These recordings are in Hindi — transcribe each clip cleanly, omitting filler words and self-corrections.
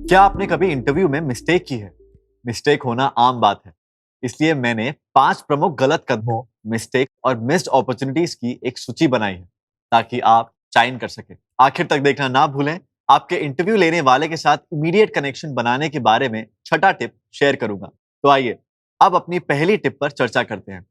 क्या आपने कभी इंटरव्यू में मिस्टेक की है? मिस्टेक होना आम बात है। इसलिए मैंने 5 प्रमुख गलत कदमों, मिस्टेक और मिस्ड अपॉर्चुनिटीज की एक सूची बनाई है, ताकि आप शाइन कर सकें। आखिर तक देखना ना भूलें। आपके इंटरव्यू लेने वाले के साथ इमीडिएट कनेक्शन बनाने के बारे में छठा टिप शेयर करूंगा। तो आइए, अब अपनी पहली टिप पर चर्चा करते हैं।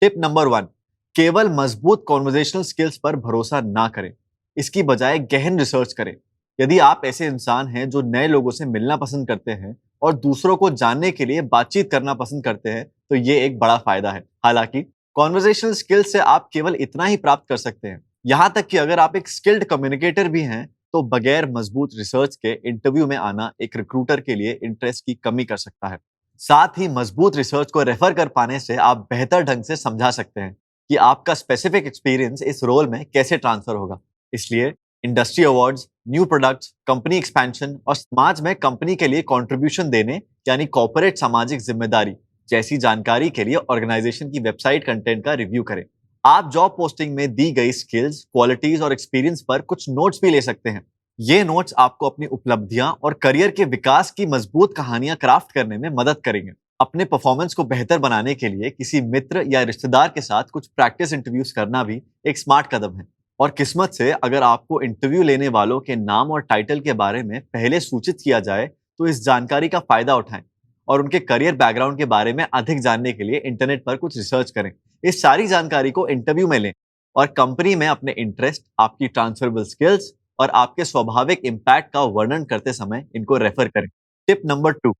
टिप नंबर 1, केवल मजबूत कॉन्वर्जेशनल स्किल्स पर भरोसा ना करें। इसकी बजाय गहन रिसर्च करें। यदि आप ऐसे इंसान हैं जो नए लोगों से मिलना पसंद करते हैं और दूसरों को जानने के लिए बातचीत करना पसंद करते हैं, तो ये एक बड़ा फायदा है। हालांकि कॉन्वर्जेशनल स्किल्स से आप केवल इतना ही प्राप्त कर सकते हैं। यहाँ तक कि अगर आप एक स्किल्ड कम्युनिकेटर भी हैं, तो बगैर मजबूत रिसर्च के इंटरव्यू में आना एक रिक्रूटर के लिए इंटरेस्ट की कमी कर सकता है। साथ ही मजबूत रिसर्च को रेफर कर पाने से आप बेहतर ढंग से समझा सकते हैं कि आपका स्पेसिफिक एक्सपीरियंस इस रोल में कैसे ट्रांसफर होगा। इसलिए industry awards, new products, company expansion और समाज में कंपनी के लिए कंट्रीब्यूशन देने यानी कॉर्पोरेट सामाजिक जिम्मेदारी जैसी जानकारी के लिए ऑर्गेनाइजेशन की वेबसाइट कंटेंट का रिव्यू करें। आप जॉब पोस्टिंग में दी गई स्किल्स, क्वालिटीज और एक्सपीरियंस पर कुछ नोट्स भी ले सकते हैं। ये नोट्स आपको अपनी उपलब्धियां और करियर के विकास की मजबूत कहानियां क्राफ्ट करने में मदद करेंगे। अपने परफॉर्मेंस को बेहतर बनाने के लिए किसी मित्र या रिश्तेदार के साथ कुछ प्रैक्टिस इंटरव्यूज करना भी एक स्मार्ट कदम है। और किस्मत से अगर आपको इंटरव्यू लेने वालों के नाम और टाइटल के बारे में पहले सूचित किया जाए, तो इस जानकारी का फायदा उठाएं और उनके करियर बैकग्राउंड के बारे में अधिक जानने के लिए इंटरनेट पर कुछ रिसर्च करें। इस सारी जानकारी को इंटरव्यू में लें और कंपनी में अपने इंटरेस्ट, आपकी ट्रांसफरेबल स्किल्स और आपके स्वाभाविक इम्पैक्ट का वर्णन करते समय इनको रेफर करें। टिप नंबर 2,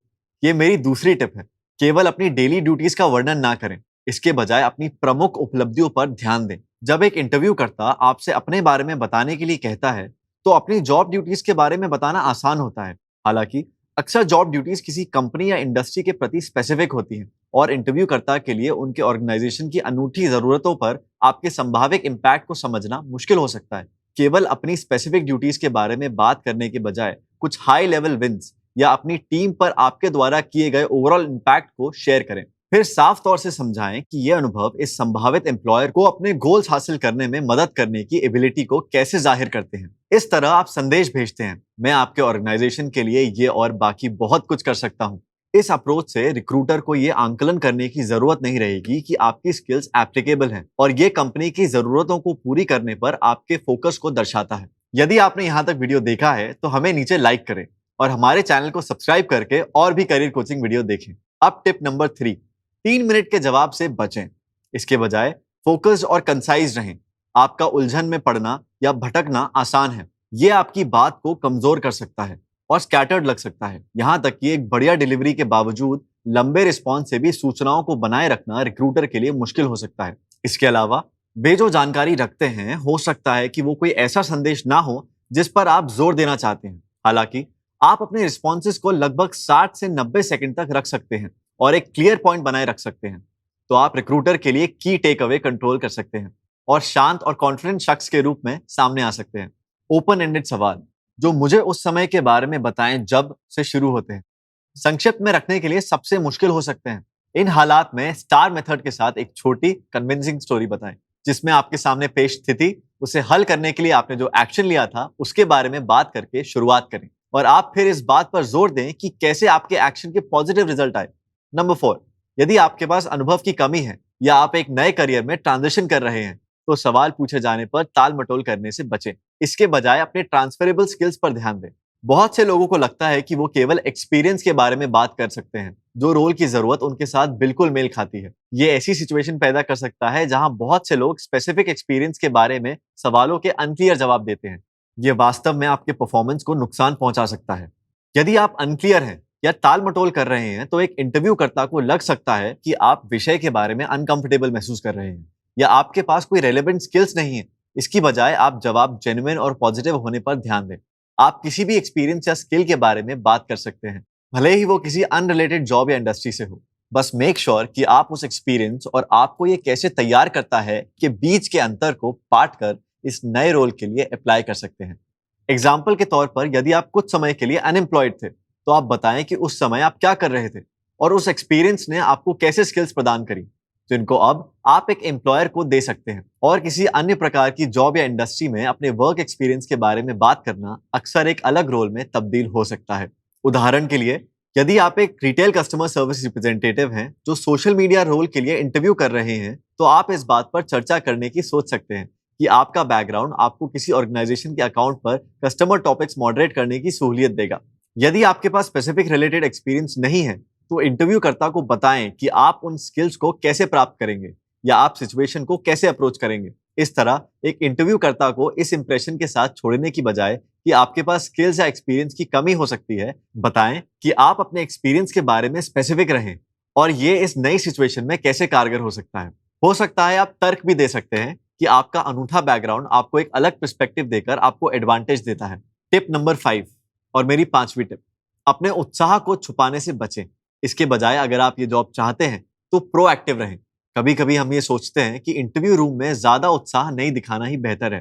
ये मेरी दूसरी टिप है। केवल अपनी डेली ड्यूटीज का वर्णन ना करें, इसके बजाय अपनी प्रमुख उपलब्धियों पर ध्यान दें। जब एक इंटरव्यू करता आपसे अपने बारे में बताने के लिए कहता है, तो अपनी जॉब ड्यूटीज के बारे में बताना आसान होता है। हालांकि अक्सर जॉब ड्यूटीज किसी कंपनी या इंडस्ट्री के प्रति स्पेसिफिक होती हैं और इंटरव्यूकर्ता के लिए उनके ऑर्गेनाइजेशन की अनूठी जरूरतों पर आपके संभावित इम्पैक्ट को समझना मुश्किल हो सकता है। केवल अपनी स्पेसिफिक ड्यूटीज के बारे में बात करने के बजाय कुछ हाई लेवल विंस या अपनी टीम पर आपके द्वारा किए गए ओवरऑल इम्पैक्ट को शेयर करें। फिर साफ तौर से समझाएं कि यह अनुभव इस संभावित एम्प्लॉयर को अपने गोल्स हासिल करने में मदद करने की एबिलिटी को कैसे जाहिर करते हैं। इस तरह आप संदेश भेजते हैं, मैं आपके ऑर्गेनाइजेशन के लिए ये और बाकी बहुत कुछ कर सकता हूँ। इस अप्रोच से रिक्रूटर को ये आंकलन करने की जरूरत नहीं रहेगी कि आपकी स्किल्स एप्लीकेबल हैं और ये कंपनी की जरूरतों को पूरी करने पर आपके फोकस को दर्शाता है। यदि आपने यहाँ तक वीडियो देखा है, तो हमें नीचे लाइक करें और हमारे चैनल को सब्सक्राइब करके और भी करियर कोचिंग वीडियो देखें। अब टिप नंबर 3, 3 मिनट के जवाब से बचें। इसके बजाय फोकस्ड और कंसाइज रहें। आपका उलझन में पड़ना या भटकना आसान है। ये आपकी बात को कमजोर कर सकता है और स्कैटर्ड लग सकता है। यहां तक कि एक बढ़िया डिलीवरी के बावजूद लंबे रिस्पॉन्स से भी सूचनाओं को बनाए रखना रिक्रूटर के लिए मुश्किल हो सकता है। इसके अलावा वे जो जानकारी रखते हैं, हो सकता है कि वो कोई ऐसा संदेश ना हो जिस पर आप जोर देना चाहते हैं। हालांकि आप अपने रिस्पॉन्सेज को लगभग 60 से 90 सेकंड तक रख सकते हैं और एक क्लियर पॉइंट बनाए रख सकते हैं। तो आप रिक्रूटर के लिए की टेक अवे कंट्रोल कर सकते हैं और शांत और कॉन्फिडेंट शख्स के रूप में सामने आ सकते हैं। ओपन एंडेड सवाल, जो मुझे उस समय के बारे में बताएं जब से शुरू होते हैं, संक्षिप्त में रखने के लिए सबसे मुश्किल हो सकते हैं। इन हालात में स्टार मेथड के साथ एक छोटी कन्विंसिंग स्टोरी बताएं, जिसमें आपके सामने पेश स्थिति, उसे हल करने के लिए आपने जो एक्शन लिया था उसके बारे में बात करके शुरुआत करें और आप फिर इस बात पर जोर दें कि कैसे आपके एक्शन के पॉजिटिव रिजल्ट आए। नंबर 4, यदि आपके पास अनुभव की कमी है या आप एक नए करियर में ट्रांजिशन कर रहे हैं, तो सवाल पूछे जाने पर टाल मटोल करने से बचें। इसके बजाय अपने ट्रांसफरेबल स्किल्स पर ध्यान दें। बहुत से लोगों को लगता है कि वो केवल एक्सपीरियंस के बारे में बात कर सकते हैं, जो रोल की जरूरत उनके साथ बिल्कुल मेल खाती है। ये ऐसी सिचुएशन पैदा कर सकता है जहां बहुत से लोग स्पेसिफिक एक्सपीरियंस के बारे में सवालों के अनक्लियर जवाब देते हैं। ये वास्तव में आपके परफॉर्मेंस को नुकसान पहुंचा सकता है। यदि आप अनक्लियर हैं या टाल मटोल कर रहे हैं, तो एक इंटरव्यूकर्ता को लग सकता है कि आप विषय के बारे में अनकंफर्टेबल महसूस कर रहे हैं या आपके पास कोई रेलेवेंट स्किल्स नहीं है। इसकी बजाय आप जवाब जेन्युइन और पॉजिटिव होने पर ध्यान दें। आप किसी भी एक्सपीरियंस या स्किल के बारे में बात कर सकते हैं, भले ही वो किसी अनरिलेटेड जॉब या इंडस्ट्री से हो। बस मेक श्योर कि आप उस एक्सपीरियंस और आपको ये कैसे तैयार करता है कि बीच के अंतर को पाट कर इस नए रोल के लिए अप्लाई कर सकते हैं। एग्जाम्पल के तौर पर, यदि आप कुछ समय के लिए अनएम्प्लॉयड थे, तो आप बताएं कि उस समय आप क्या कर रहे थे और उस एक्सपीरियंस ने आपको कैसे स्किल्स प्रदान करी, जिनको अब आप एक एम्प्लॉयर को दे सकते हैं। और किसी अन्य प्रकार की जॉब या इंडस्ट्री में अपने वर्क एक्सपीरियंस के बारे में बात करना अक्सर एक अलग रोल में तब्दील हो सकता है। उदाहरण के लिए, यदि आप एक रिटेल कस्टमर सर्विस रिप्रेजेंटेटिव हैं जो सोशल मीडिया रोल के लिए इंटरव्यू कर रहे हैं, तो आप इस बात पर चर्चा करने की सोच सकते हैं कि आपका बैकग्राउंड आपको किसी ऑर्गेनाइजेशन के अकाउंट पर कस्टमर टॉपिक्स मॉडरेट करने की सहूलियत देगा। यदि आपके पास स्पेसिफिक रिलेटेड एक्सपीरियंस नहीं है, तो इंटरव्यूकर्ता को बताएं कि आप उन स्किल्स को कैसे प्राप्त करेंगे या आप सिचुएशन को कैसे अप्रोच करेंगे। इस तरह एक इंटरव्यूकर्ता को इस इंप्रेशन के साथ छोड़ने की बजाय कि आपके पास स्किल्स या एक्सपीरियंस की कमी हो सकती है, बताएं कि आप अपने एक्सपीरियंस के बारे में स्पेसिफिक रहें और ये इस नई सिचुएशन में कैसे कारगर हो सकता है। हो सकता है आप तर्क भी दे सकते हैं कि आपका अनूठा बैकग्राउंड आपको एक अलग पर्सपेक्टिव देकर आपको एडवांटेज देता है। टिप नंबर 5 और मेरी 5वीं टिप, अपने उत्साह को छुपाने से बचें। इसके बजाय अगर आप ये जॉब चाहते हैं तो प्रोएक्टिव रहें। कभी कभी हम ये सोचते हैं कि इंटरव्यू रूम में ज्यादा उत्साह नहीं दिखाना ही बेहतर है।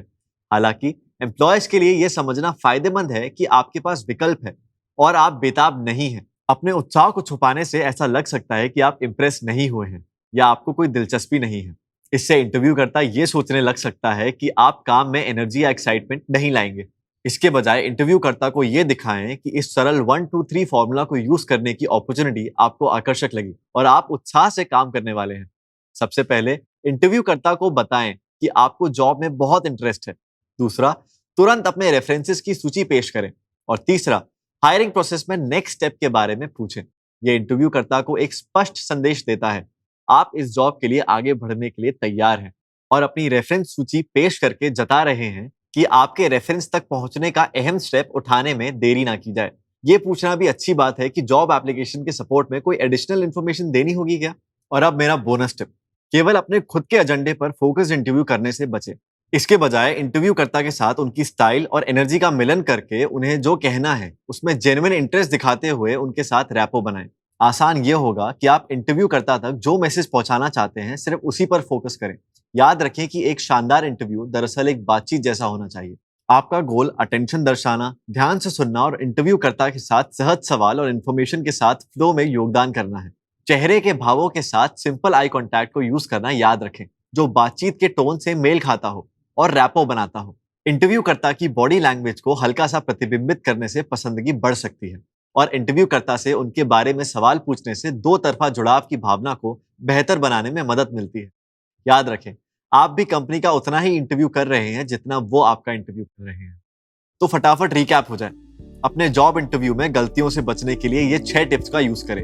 हालांकि एम्प्लॉयज के लिए यह समझना फायदेमंद है कि आपके पास विकल्प है और आप बेताब नहीं हैं। अपने उत्साह को छुपाने से ऐसा लग सकता है कि आप इम्प्रेस नहीं हुए हैं या आपको कोई दिलचस्पी नहीं है। इससे इंटरव्यू करता ये सोचने लग सकता है कि आप काम में एनर्जी या एक्साइटमेंट नहीं लाएंगे। इसके बजाय इंटरव्यूकर्ता को यह दिखाएं कि इस सरल 1-2-3 फॉर्मूला को यूज करने की अपॉर्चुनिटी आपको आकर्षक लगी और आप उत्साह से काम करने वाले हैं। सबसे पहले इंटरव्यूकर्ता को बताएं कि आपको जॉब में बहुत इंटरेस्ट है। दूसरा, तुरंत अपने रेफरेंसेस की सूची पेश करें। और तीसरा, हायरिंग प्रोसेस में नेक्स्ट स्टेप के बारे में पूछें। यह इंटरव्यूकर्ता को एक स्पष्ट संदेश देता है, आप इस जॉब के लिए आगे बढ़ने के लिए तैयार हैं और अपनी रेफरेंस सूची पेश करके जता रहे हैं कि आपके रेफरेंस तक पहुंचने का अहम स्टेप उठाने में देरी ना की जाए। ये पूछना भी अच्छी बात है कि जॉब एप्लीकेशन के सपोर्ट में कोई एडिशनल इन्फॉर्मेशन देनी होगी क्या। और अब मेरा बोनस टिप, केवल अपने खुद के एजेंडे पर फोकस इंटरव्यू करने से बचें। इसके बजाय इंटरव्यूकर्ता के साथ उनकी स्टाइल और एनर्जी का मिलन करके उन्हें जो कहना है उसमें जेन्युइन इंटरेस्ट दिखाते हुए उनके साथ रैपो बनाएं। आसान ये होगा कि आप इंटरव्यूकर्ता तक जो मैसेज पहुंचाना चाहते हैं सिर्फ उसी पर फोकस करें। याद रखें कि एक शानदार इंटरव्यू दरअसल एक बातचीत जैसा होना चाहिए। आपका गोल अटेंशन दर्शाना, ध्यान से सुनना और इंटरव्यूकर्ता के साथ सहज सवाल और इन्फॉर्मेशन के साथ फ्लो में योगदान करना है। चेहरे के भावों के साथ सिंपल आई कांटेक्ट को यूज करना याद रखें, जो बातचीत के टोन से मेल खाता हो और रैपो बनाता हो। इंटरव्यूकर्ता की बॉडी लैंग्वेज को हल्का सा प्रतिबिंबित करने से पसंदगी बढ़ सकती है और इंटरव्यूकर्ता से उनके बारे में सवाल पूछने से दो तरफा जुड़ाव की भावना को बेहतर बनाने में मदद मिलती है। याद रखें, आप भी कंपनी का उतना ही इंटरव्यू कर रहे हैं जितना वो आपका इंटरव्यू कर रहे हैं। तो फटाफट रिकैप हो जाए। अपने जॉब इंटरव्यू में गलतियों से बचने के लिए ये 6 टिप्स का यूज करें।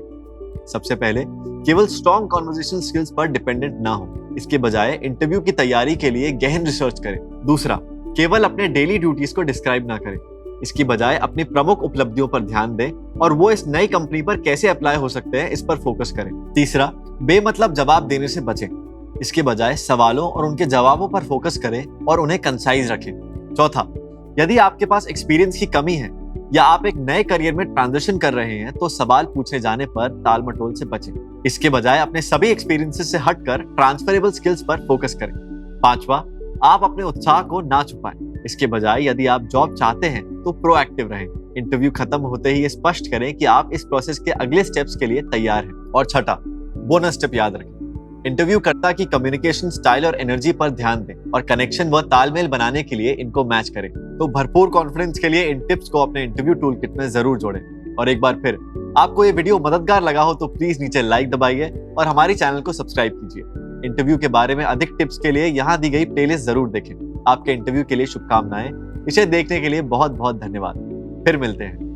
सबसे पहले, केवल स्ट्रॉन्ग कॉन्वर्सेशन स्किल्स पर डिपेंडेंट ना हो। इसके बजाय इंटरव्यू की तैयारी के लिए गहन रिसर्च करें। दूसरा, केवल अपने डेली ड्यूटीज को डिस्क्राइब ना करें। इसकी बजाय अपनी प्रमुख उपलब्धियों पर ध्यान दें और वो इस नई कंपनी पर कैसे अप्लाई हो सकते हैं इस पर फोकस करें। तीसरा, बेमतलब जवाब देने से बचें। इसके बजाय सवालों और उनके जवाबों पर फोकस करें और उन्हें कंसाइज रखें। चौथा, यदि आपके पास एक्सपीरियंस की कमी है या आप एक नए करियर में ट्रांजिशन कर रहे हैं तो सवाल पूछे जाने पर टाल मटोल से बचें। इसके बजाय अपने सभी एक्सपीरियंसेस से हटकर ट्रांसफरेबल स्किल्स पर फोकस करें। पांचवा, आप अपने उत्साह को ना छुपाएं। इसके बजाय यदि आप जॉब चाहते हैं तो प्रोएक्टिव रहें। इंटरव्यू खत्म होते ही ये स्पष्ट करें कि आप इस प्रोसेस के अगले स्टेप्स के लिए तैयार हैं। और छठा, बोनस टिप याद रखें, इंटरव्यूकर्ता की कम्युनिकेशन स्टाइल और एनर्जी पर ध्यान दें और कनेक्शन व तालमेल बनाने के लिए इनको मैच करें। तो भरपूर कॉन्फिडेंस के लिए इन टिप्स को अपने इंटरव्यू टूल किट में जरूर जोड़ें। और एक बार फिर, आपको ये वीडियो मददगार लगा हो तो प्लीज नीचे लाइक दबाइए और हमारे चैनल को सब्सक्राइब कीजिए। इंटरव्यू के बारे में अधिक टिप्स के लिए यहाँ दी गई प्लेलिस्ट जरूर देखें। आपके इंटरव्यू के लिए शुभकामनाएं। इसे देखने के लिए बहुत बहुत धन्यवाद। फिर मिलते हैं।